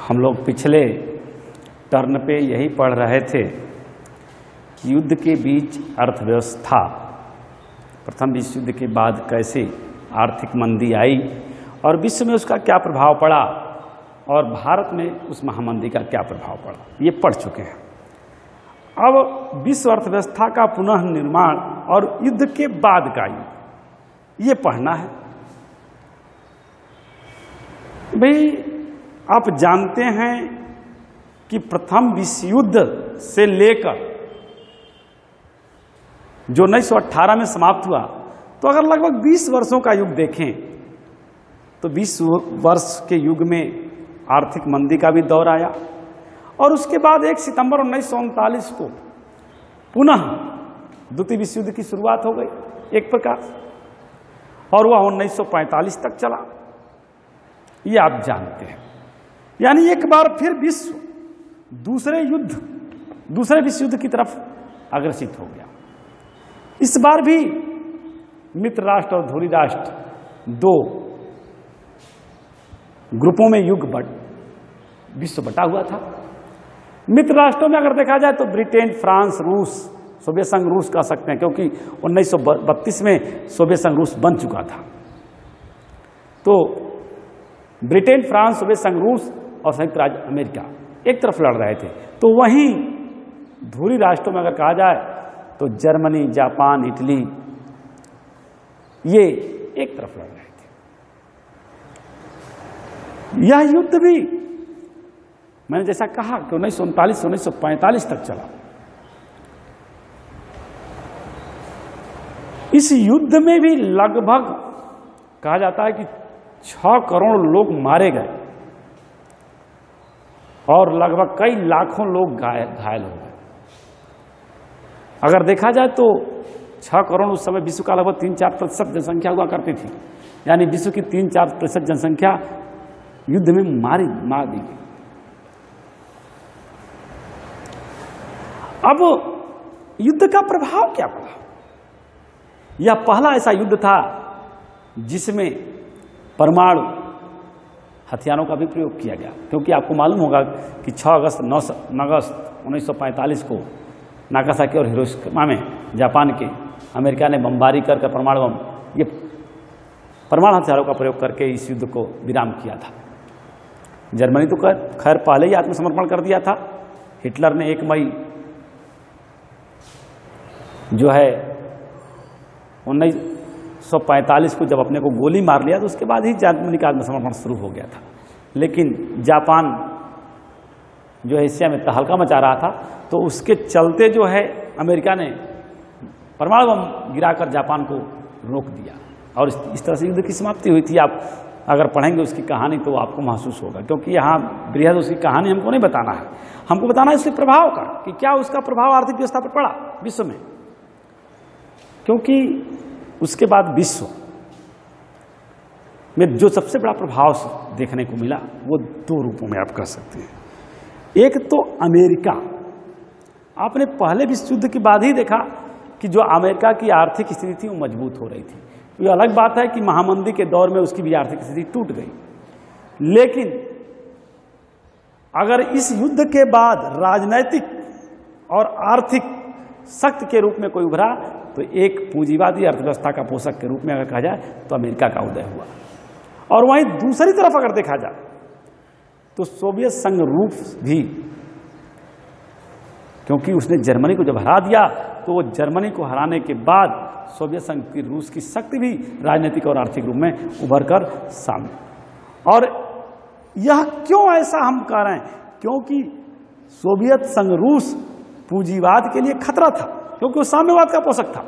हम लोग पिछले टर्न पे यही पढ़ रहे थे कि युद्ध के बीच अर्थव्यवस्था, प्रथम विश्व युद्ध के बाद कैसे आर्थिक मंदी आई और विश्व में उसका क्या प्रभाव पड़ा और भारत में उस महामंदी का क्या प्रभाव पड़ा, ये पढ़ चुके हैं। अब विश्व अर्थव्यवस्था का पुनः निर्माण और युद्ध के बाद का युग, ये पढ़ना है। भाई आप जानते हैं कि प्रथम विश्व युद्ध से लेकर जो 1918 में समाप्त हुआ, तो अगर लगभग 20 वर्षों का युग देखें तो 20 वर्ष के युग में आर्थिक मंदी का भी दौर आया और उसके बाद 1 सितंबर 1939 को पुनः द्वितीय विश्व युद्ध की शुरुआत हो गई एक प्रकार, और वह 1945 तक चला, ये आप जानते हैं। यानी एक बार फिर विश्व दूसरे विश्व युद्ध की तरफ अग्रसित हो गया। इस बार भी मित्र राष्ट्र और धुरी राष्ट्र दो ग्रुपों में विश्व बटा हुआ था। मित्र राष्ट्रों में अगर देखा जाए तो ब्रिटेन, फ्रांस, रूस, सोवियत संघ रूस कह सकते हैं, क्योंकि 1932 में सोवियत संघ रूस बन चुका था। तो ब्रिटेन, फ्रांस, सोवियत संघ रूस और संयुक्त राज्य अमेरिका एक तरफ लड़ रहे थे। तो वहीं धुरी राष्ट्रों में अगर कहा जाए तो जर्मनी, जापान, इटली, ये एक तरफ लड़ रहे थे। यह युद्ध भी मैंने जैसा कहा कि 1939 से 1945 तक चला। इस युद्ध में भी लगभग कहा जाता है कि 6 करोड़ लोग मारे गए और लगभग कई लाखों लोग घायल हो गए। अगर देखा जाए तो 6 करोड़ उस समय विश्व का लगभग 3-4% जनसंख्या हुआ करती थी, यानी विश्व की 3-4% जनसंख्या युद्ध में मार दी गई। अब युद्ध का प्रभाव क्या पड़ा? यह पहला ऐसा युद्ध था जिसमें परमाणु हथियारों का भी प्रयोग किया गया, क्योंकि आपको मालूम होगा कि 9 अगस्त 1945 को नागासाकी और हिरोशिमा में जापान के अमेरिका ने बमबारी कर परमाणु बम, ये परमाणु हथियारों का प्रयोग करके इस युद्ध को विराम किया था। जर्मनी तो खैर पहले ही आत्मसमर्पण कर दिया था। हिटलर ने 1 मई जो है 1945 को जब अपने को गोली मार लिया, तो उसके बाद ही जर्मनी का आत्मसमर्पण शुरू हो गया था। लेकिन जापान जो है एशिया में तहलका मचा रहा था, तो उसके चलते जो है अमेरिका ने परमाणु बम गिराकर जापान को रोक दिया और इस तरह से युद्ध की समाप्ति हुई थी। आप अगर पढ़ेंगे उसकी कहानी तो आपको महसूस होगा, क्योंकि यहाँ बृहद उसकी कहानी हमको नहीं बताना है, हमको बताना है उसके प्रभाव का, कि क्या उसका प्रभाव आर्थिक व्यवस्था पर पड़ा विश्व में। क्योंकि उसके बाद विश्व में जो सबसे बड़ा प्रभाव देखने को मिला वो 2 रूपों में आप कह सकते हैं। एक तो अमेरिका, आपने पहले विश्व युद्ध के बाद ही देखा कि जो अमेरिका की आर्थिक स्थिति थी वो मजबूत हो रही थी। ये अलग बात है कि महामंदी के दौर में उसकी भी आर्थिक स्थिति टूट गई, लेकिन अगर इस युद्ध के बाद राजनैतिक और आर्थिक शक्ति के रूप में कोई उभरा तो एक पूंजीवादी अर्थव्यवस्था का पोषक के रूप में अगर कहा जाए तो अमेरिका का उदय हुआ। और वहीं दूसरी तरफ अगर देखा जाए तो सोवियत संघ रूस भी, क्योंकि उसने जर्मनी को जब हरा दिया तो वो जर्मनी को हराने के बाद सोवियत संघ की रूस की शक्ति भी राजनीतिक और आर्थिक रूप में उभर कर सामने। और यह क्यों ऐसा हम कह रहे हैं? क्योंकि सोवियत संघ रूस पूंजीवाद के लिए खतरा था, क्योंकि वो साम्यवाद का पोषक था।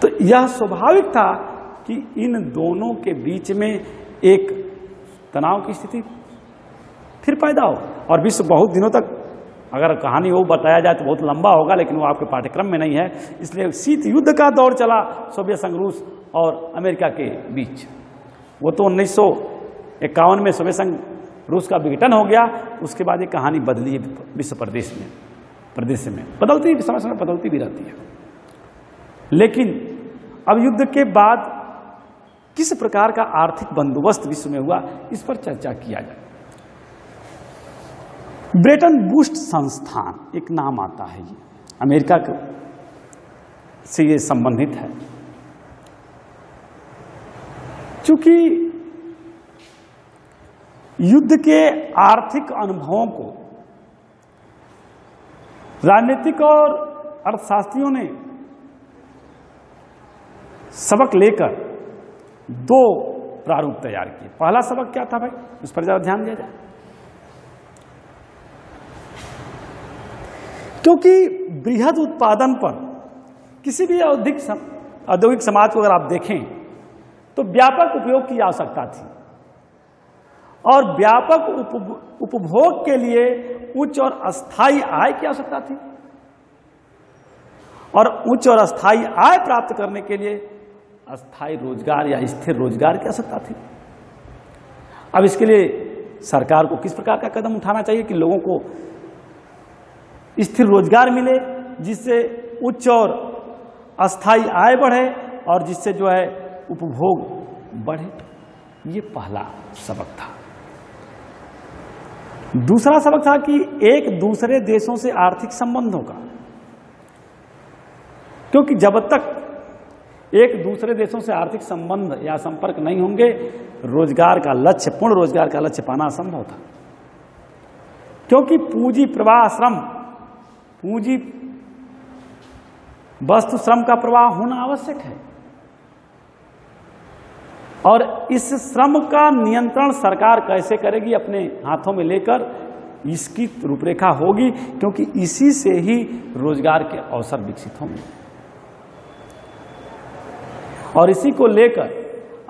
तो यह स्वाभाविक था कि इन दोनों के बीच में एक तनाव की स्थिति फिर पैदा हो। और विश्व बहुत दिनों तक, अगर कहानी वो बताया जाए तो बहुत लंबा होगा, लेकिन वो आपके पाठ्यक्रम में नहीं है, इसलिए शीत युद्ध का दौर चला सोवियत संघ रूस और अमेरिका के बीच। वो तो 1951 में सोवियत संघ रूस का विघटन हो गया, उसके बाद ये कहानी बदली है विश्व प्रदेश में बदलती, समय समय बदलती भी रहती है। लेकिन अब युद्ध के बाद किस प्रकार का आर्थिक बंदोबस्त विश्व में हुआ, इस पर चर्चा किया जाए। ब्रेटन वुड्स संस्थान एक नाम आता है, ये अमेरिका से ये संबंधित है। चूंकि युद्ध के आर्थिक अनुभवों को राजनीतिक और अर्थशास्त्रियों ने सबक लेकर दो प्रारूप तैयार किए। पहला सबक क्या था भाई, उस पर जरा ध्यान दिया जाए। क्योंकि बृहद उत्पादन पर किसी भी औद्योगिक समाज को अगर आप देखें तो व्यापक उपयोग की आवश्यकता थी, और व्यापक उपभोग के लिए उच्च और अस्थायी आय की आवश्यकता थी, और उच्च और अस्थायी आय प्राप्त करने के लिए अस्थायी रोजगार या स्थिर रोजगार की आवश्यकता थी। अब इसके लिए सरकार को किस प्रकार का कदम उठाना चाहिए कि लोगों को स्थिर रोजगार मिले, जिससे उच्च और अस्थायी आय बढ़े और जिससे जो है उपभोग बढ़े। ये पहला सबक था। दूसरा सबक था कि एक दूसरे देशों से आर्थिक संबंधों का, क्योंकि जब तक एक दूसरे देशों से आर्थिक संबंध या संपर्क नहीं होंगे, रोजगार का लक्ष्य, पूर्ण रोजगार का लक्ष्य पाना असंभव था। क्योंकि पूंजी प्रवाह, श्रम, पूंजी वस्तु श्रम का प्रवाह होना आवश्यक है, और इस श्रम का नियंत्रण सरकार कैसे करेगी अपने हाथों में लेकर, इसकी रूपरेखा होगी, क्योंकि इसी से ही रोजगार के अवसर विकसित होंगे। और इसी को लेकर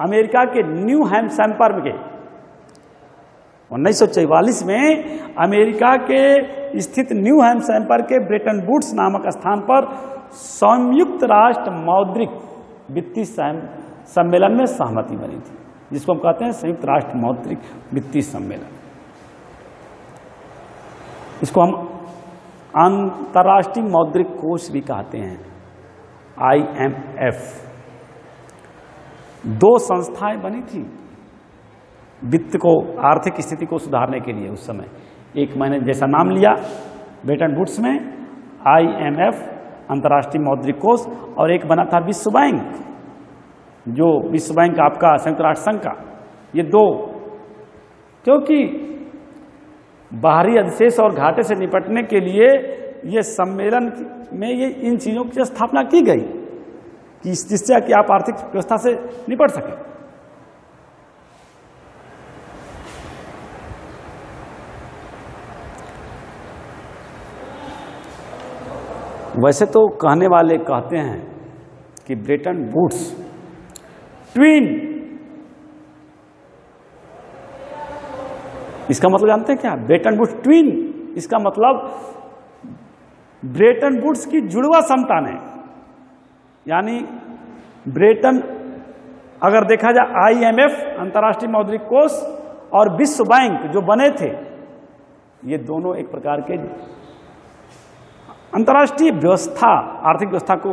अमेरिका के न्यू हैम्पशायर के 1944 में अमेरिका के स्थित न्यू हैम्पशायर के ब्रेटन वुड्स नामक स्थान पर संयुक्त राष्ट्र मौद्रिक वित्तीय सम्मेलन में सहमति बनी थी, जिसको हम कहते हैं संयुक्त राष्ट्र मौद्रिक वित्तीय सम्मेलन। इसको हम अंतर्राष्ट्रीय मौद्रिक कोष भी कहते हैं, IMF। दो संस्थाएं बनी थी वित्त को, आर्थिक स्थिति को सुधारने के लिए उस समय। एक मैंने जैसा नाम लिया ब्रेटन वुड्स में, IMF अंतर्राष्ट्रीय मौद्रिक कोष, और एक बना था विश्व बैंक, जो विश्व बैंक आपका संयुक्त राष्ट्र संघ का। ये दो, क्योंकि बाहरी अधिशेष और घाटे से निपटने के लिए ये सम्मेलन में ये इन चीजों की स्थापना की गई कि जिससे कि आप आर्थिक व्यवस्था से निपट सकें। वैसे तो कहने वाले कहते हैं कि ब्रेटन वुड्स ट्विन, इसका मतलब जानते हैं क्या? ब्रेटन वुड्स ट्विन, इसका मतलब ब्रेटन वुड्स की जुड़वा संतान है। यानी ब्रेटन, अगर देखा जाए IMF अंतर्राष्ट्रीय मौद्रिक कोष और विश्व बैंक जो बने थे, ये दोनों एक प्रकार के अंतर्राष्ट्रीय व्यवस्था, आर्थिक व्यवस्था को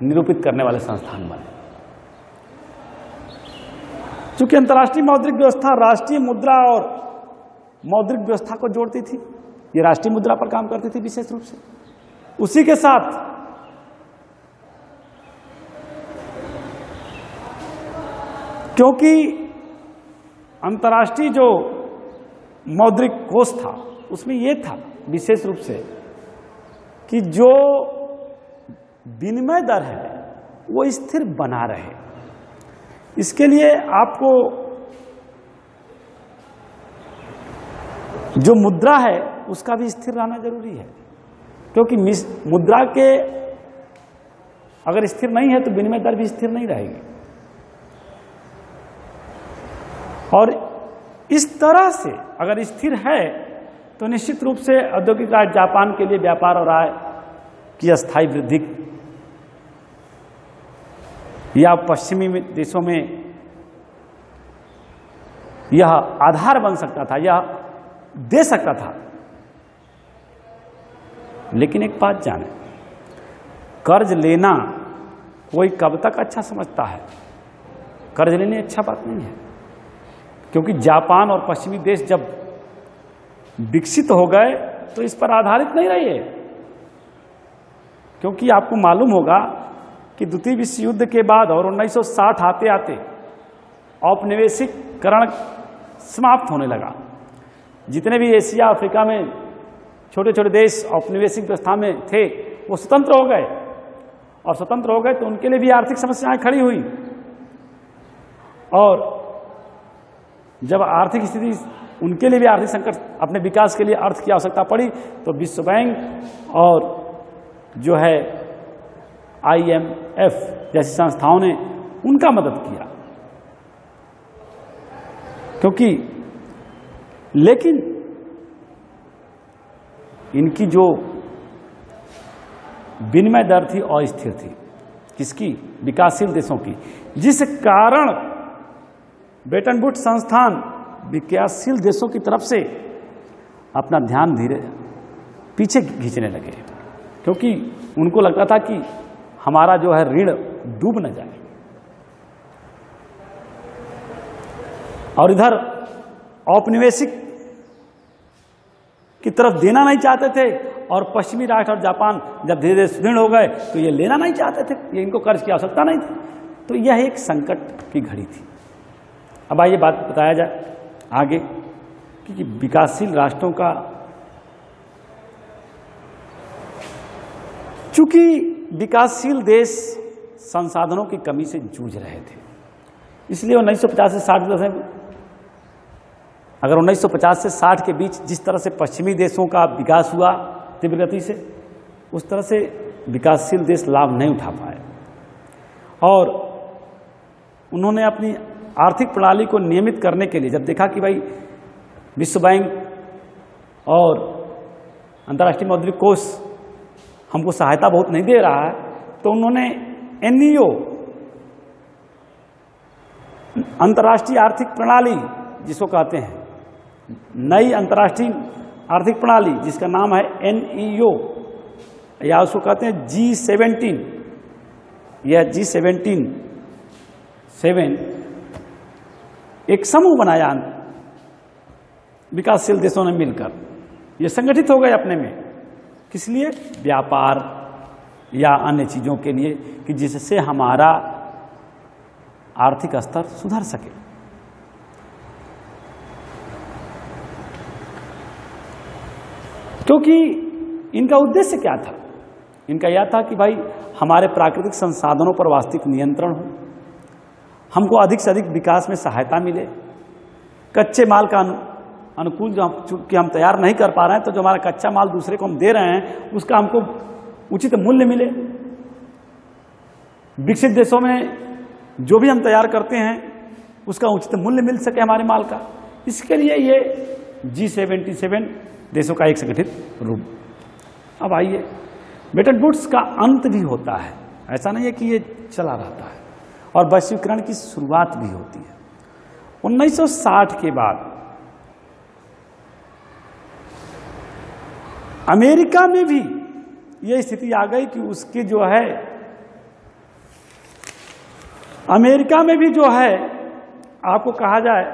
निरूपित करने वाले संस्थान बने। चूंकि अंतर्राष्ट्रीय मौद्रिक व्यवस्था राष्ट्रीय मुद्रा और मौद्रिक व्यवस्था को जोड़ती थी, ये राष्ट्रीय मुद्रा पर काम करती थी विशेष रूप से। उसी के साथ क्योंकि अंतर्राष्ट्रीय जो मौद्रिक कोष था उसमें यह था विशेष रूप से कि जो विनिमय दर है वो स्थिर बना रहे। इसके लिए आपको जो मुद्रा है उसका भी स्थिर रहना जरूरी है, क्योंकि मुद्रा के अगर स्थिर नहीं है तो विनिमय दर भी स्थिर नहीं रहेगी। और इस तरह से अगर स्थिर है तो निश्चित रूप से औद्योगिक राज्य जापान के लिए व्यापार और आय की अस्थायी वृद्धि, या पश्चिमी देशों में यह आधार बन सकता था, यह दे सकता था। लेकिन एक बात जाने, कर्ज लेना कोई कब तक अच्छा समझता है? कर्ज लेने अच्छा बात नहीं है, क्योंकि जापान और पश्चिमी देश जब विकसित हो गए तो इस पर आधारित नहीं रहे। क्योंकि आपको मालूम होगा कि द्वितीय विश्व युद्ध के बाद और 1960 आते आते औपनिवेशिकरण समाप्त होने लगा। जितने भी एशिया अफ्रीका में छोटे छोटे देश औपनिवेशिक व्यवस्था में थे वो स्वतंत्र हो गए, और स्वतंत्र हो गए तो उनके लिए भी आर्थिक समस्याएं खड़ी हुई। और जब आर्थिक स्थिति, उनके लिए भी आर्थिक संकट, अपने विकास के लिए अर्थ की आवश्यकता पड़ी, तो विश्व बैंक और जो है IMF जैसी संस्थाओं ने उनका मदद किया। क्योंकि लेकिन इनकी जो विनिमय दर थी अस्थिर थी, किसकी? विकासशील देशों की, जिस कारण ब्रेटन वुड्स संस्थान विकासशील देशों की तरफ से अपना ध्यान धीरे पीछे खींचने लगे, क्योंकि उनको लगता था कि हमारा जो है ऋण डूब न जाए। और इधर औपनिवेशिक की तरफ देना नहीं चाहते थे, और पश्चिमी राष्ट्र और जापान जब धीरे धीरे सुदृढ़ हो गए तो ये लेना नहीं चाहते थे, ये इनको कर्ज की आवश्यकता नहीं थी। तो यह एक संकट की घड़ी थी। अब आइए बात बताया जाए आगे कि विकासशील राष्ट्रों का, चूंकि विकासशील देश संसाधनों की कमी से जूझ रहे थे, इसलिए 1950 से 60 में, अगर 1950 से 60 के बीच जिस तरह से पश्चिमी देशों का विकास हुआ तीव्र गति से, उस तरह से विकासशील देश लाभ नहीं उठा पाए। और उन्होंने अपनी आर्थिक प्रणाली को नियमित करने के लिए जब देखा कि भाई विश्व बैंक और अंतर्राष्ट्रीय मौद्रिक कोष हमको सहायता बहुत नहीं दे रहा है, तो उन्होंने NEO, अंतर्राष्ट्रीय आर्थिक प्रणाली जिसको कहते हैं, नई अंतर्राष्ट्रीय आर्थिक प्रणाली जिसका नाम है NEO, या उसको कहते हैं G17, यह G17 एक समूह बनाया विकासशील देशों ने मिलकर, ये संगठित हो गए अपने में, किस लिए? व्यापार या अन्य चीजों के लिए, कि जिससे हमारा आर्थिक स्तर सुधर सके। क्योंकि इनका उद्देश्य क्या था? इनका यह था कि भाई हमारे प्राकृतिक संसाधनों पर वास्तविक नियंत्रण हो, हमको अधिक से अधिक विकास में सहायता मिले, कच्चे माल का अनुकूल जो चूंकि हम तैयार नहीं कर पा रहे हैं, तो जो हमारा कच्चा माल दूसरे को हम दे रहे हैं उसका हमको उचित मूल्य मिले। विकसित देशों में जो भी हम तैयार करते हैं उसका उचित मूल्य मिल सके हमारे माल का, इसके लिए ये G77 देशों का एक संगठित रूप। अब आइए, ब्रेटन वुड्स का अंत भी होता है, ऐसा नहीं है कि ये चला रहता है, और वैश्वीकरण की शुरुआत भी होती है। 1960 के बाद अमेरिका में भी यह स्थिति आ गई कि उसके जो है, अमेरिका में भी जो है आपको कहा जाए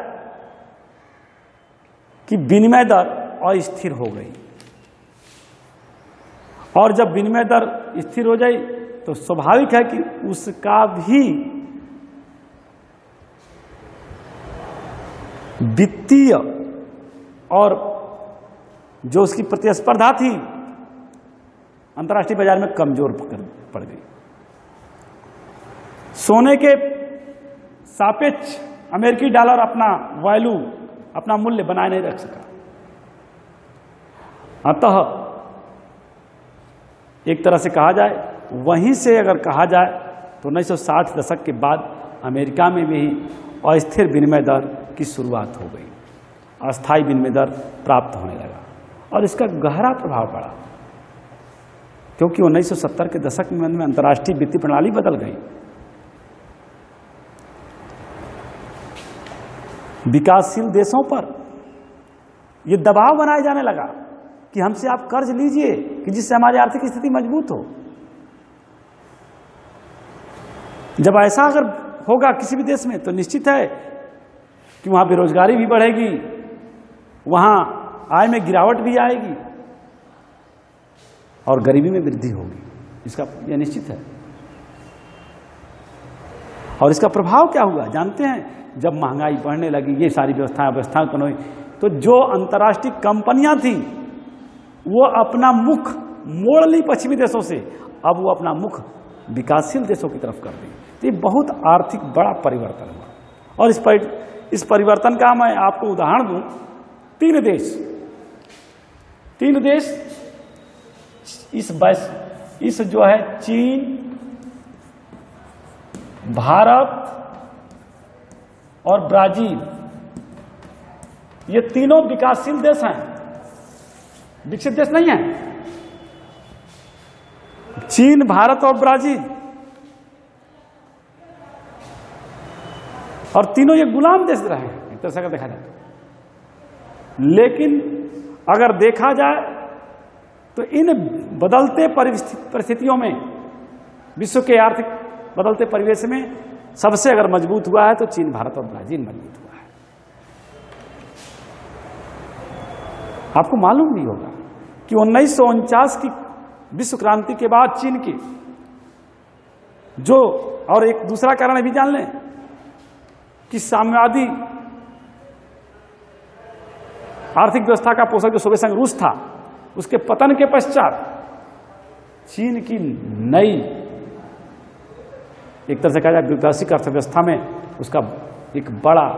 कि विनिमय दर अस्थिर हो गई, और जब विनिमय दर स्थिर हो जाए तो स्वाभाविक है कि उसका भी वित्तीय और जो उसकी प्रतिस्पर्धा थी अंतर्राष्ट्रीय बाजार में कमजोर पड़ गई। सोने के सापेक्ष अमेरिकी डॉलर अपना वैल्यू, अपना मूल्य बनाए नहीं रख सका। अतः एक तरह से कहा जाए, वहीं से अगर कहा जाए तो 1960 दशक के बाद अमेरिका में भी अस्थिर विनिमय दर की शुरुआत हो गई, अस्थायी विनिमय दर प्राप्त होने लगा, और इसका गहरा प्रभाव पड़ा, क्योंकि 1970 के दशक में अंतर्राष्ट्रीय वित्तीय प्रणाली बदल गई। विकासशील देशों पर यह दबाव बनाया जाने लगा कि हमसे आप कर्ज लीजिए कि जिससे हमारी आर्थिक स्थिति मजबूत हो। जब ऐसा अगर होगा किसी भी देश में तो निश्चित है कि वहाँ बेरोजगारी भी बढ़ेगी, वहाँ आय में गिरावट भी आएगी और गरीबी में वृद्धि होगी, इसका यह निश्चित है। और इसका प्रभाव क्या हुआ जानते हैं? जब महंगाई बढ़ने लगी, ये सारी व्यवस्थाएं बनोई, तो जो अंतर्राष्ट्रीय कंपनियां थी वो अपना मुख मोड़ ली पश्चिमी देशों से, अब वो अपना मुख विकासशील देशों की तरफ कर दी। तो ये बहुत आर्थिक बड़ा परिवर्तन हुआ। और इस परिवर्तन का मैं आपको उदाहरण दूं, तीन देश इस जो है चीन, भारत और ब्राजील, ये तीनों विकासशील देश हैं, विकसित देश नहीं है। चीन, भारत और ब्राजील, और तीनों ये गुलाम देश रहे हैं एक तरह से अगर देखा जाए। लेकिन अगर देखा जाए तो इन बदलते परिस्थितियों में, विश्व के आर्थिक बदलते परिवेश में सबसे अगर मजबूत हुआ है तो चीन, भारत और ब्राजील मजबूत हुआ है। आपको मालूम नहीं होगा कि 1949 की विश्व क्रांति के बाद चीन की जो, और एक दूसरा कारण भी जान लें कि साम्यवादी आर्थिक व्यवस्था का पोषक जो सोवियत संघ रूस था, उसके पतन के पश्चात चीन की नई, एक तरह से कहा जाए वैश्विक अर्थव्यवस्था में उसका एक बड़ा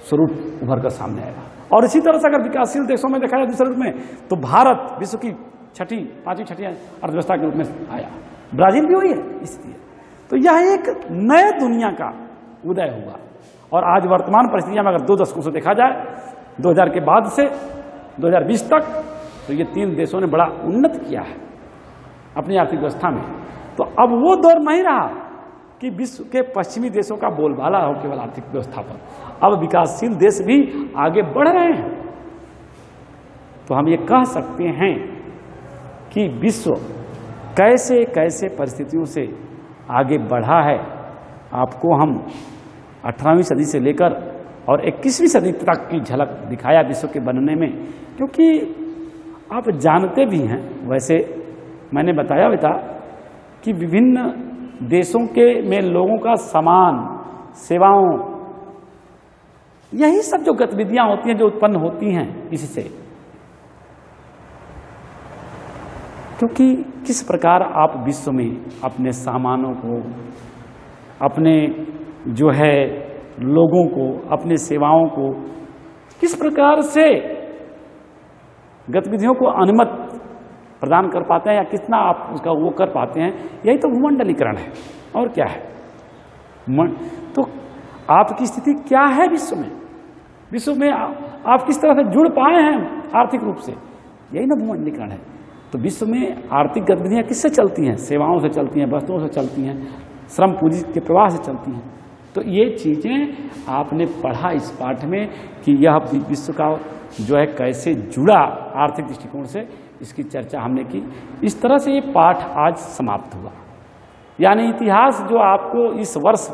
स्वरूप उभर कर सामने आएगा। और इसी तरह से अगर विकासशील देशों में देखा जाए दूसरे रूप में, तो भारत विश्व की पांचवी छठी अर्थव्यवस्था के रूप में आया, ब्राजील भी हुई है इसलिए। तो यह एक नए दुनिया का उदय हुआ। और आज वर्तमान परिस्थितियां में अगर 2 दशकों से देखा जाए, 2000 के बाद से 2020 तक, तो ये 3 देशों ने बड़ा उन्नत किया है अपनी आर्थिक व्यवस्था में। तो अब वो दौर नहीं रहा कि विश्व के पश्चिमी देशों का बोलबाला हो केवल आर्थिक व्यवस्था पर, अब विकासशील देश भी आगे बढ़ रहे हैं। तो हम ये कह सकते हैं कि विश्व कैसे कैसे परिस्थितियों से आगे बढ़ा है, आपको हम 18वीं सदी से लेकर और 21वीं सदी तक की झलक दिखाया विश्व के बनने में। क्योंकि आप जानते भी हैं, वैसे मैंने बताया भी था कि विभिन्न देशों के में लोगों का सामान, सेवाओं, यही सब जो गतिविधियां होती हैं जो उत्पन्न होती हैं इससे। क्योंकि किस प्रकार आप विश्व में अपने सामानों को, अपने जो है लोगों को, अपने सेवाओं को किस प्रकार से गतिविधियों को अनुमति प्रदान कर पाते हैं, या कितना आप उसका वो कर पाते हैं, यही तो भूमंडलीकरण है और क्या है। तो आपकी स्थिति क्या है विश्व में, विश्व में आप किस तरह से जुड़ पाए हैं आर्थिक रूप से, यही ना भूमंडलीकरण है। तो विश्व में आर्थिक गतिविधियां किससे चलती हैं? सेवाओं से चलती हैं, वस्तुओं से चलती हैं, श्रम पूंजी के प्रवाह से चलती हैं। तो ये चीजें आपने पढ़ा इस पाठ में कि यह विश्व का जो है कैसे जुड़ा आर्थिक दृष्टिकोण से, इसकी चर्चा हमने की। इस तरह से ये पाठ आज समाप्त हुआ। यानी इतिहास जो आपको इस वर्ष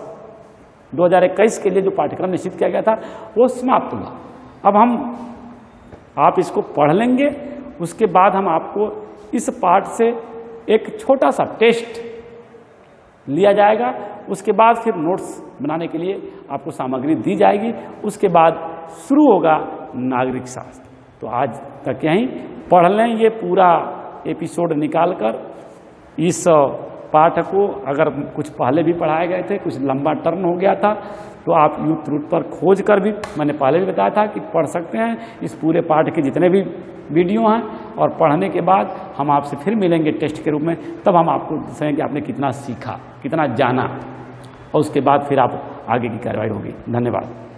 2021 के लिए जो पाठ्यक्रम निश्चित किया गया था वो समाप्त हुआ। अब आप इसको पढ़ लेंगे, उसके बाद हम आपको इस पाठ से एक छोटा सा टेस्ट लिया जाएगा, उसके बाद फिर नोट्स बनाने के लिए आपको सामग्री दी जाएगी, उसके बाद शुरू होगा नागरिक शास्त्र। तो आज तक यहीं पढ़ लें ये पूरा एपिसोड निकाल कर। इस पाठ को अगर कुछ पहले भी पढ़ाए गए थे, कुछ लंबा टर्न हो गया था, तो आप यूट्यूब पर खोज कर भी, मैंने पहले भी बताया था कि पढ़ सकते हैं इस पूरे पाठ के जितने भी वीडियो हैं। और पढ़ने के बाद हम आपसे फिर मिलेंगे टेस्ट के रूप में, तब हम आपको दर्शाएंगे कि आपने कितना सीखा, कितना जाना, और उसके बाद फिर आप आगे की कार्रवाई होगी। धन्यवाद।